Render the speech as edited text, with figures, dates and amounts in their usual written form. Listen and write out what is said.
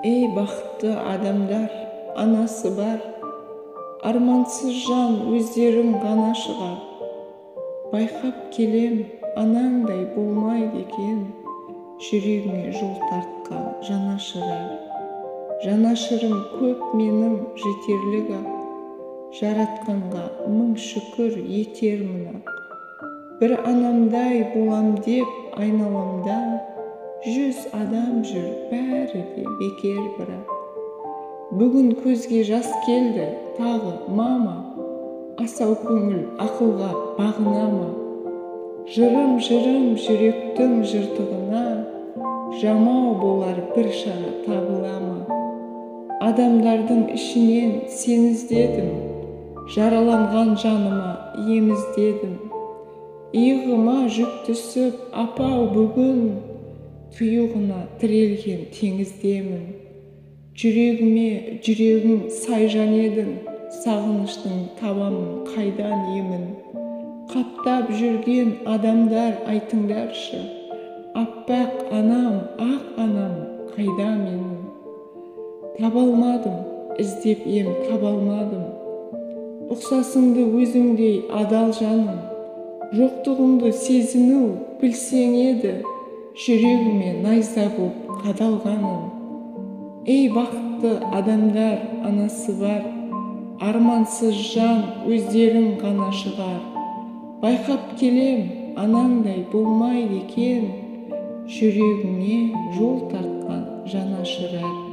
Ey бақытты адамдар, анасы бар, армансыз жан өздерің ғана шығар. Байқап келем, анаңдай болмайды екен, жүрегіңе жол тартқан жанашырар. Жанашырым көп менің жетерлігі, жаратқанға мың шүкір етермін. Bir анамдай болам деп айналамда, 100 адам жүр, бәрі де бекер бірақ. Бүгін көзге жас келді, тағы мама, асау көңіл ақылға бағынама. Жырым жүректің жыртығына, жамау болар бір шара табылама. Адамдардың ішінен сен іздедім, жараланған жаныма ем іздедім. Иығыма жүк түсіп, апау бүгін, тұйығына тірелген теңіздемін. Жүрегің сай жан едің, сағыныштың табамын қайдан емін. Қаптап жүрген адамдар айтыңдаршы, аппақ анам, ақ анам қайда менің. Табалмадым, іздеп ем табалмадым. Ұқсасыңды өзіңдей адал жаным, жоқтығыңды сезіну білсең еді, жүрегіме найза боп қадалғаным. Ей бақытты адамдар, анасы бар, армансыз жан өздерің ғана шығар. Байқап келем, анаңдай болмайды екен, жүрегіңе жол тартқан жанашырар.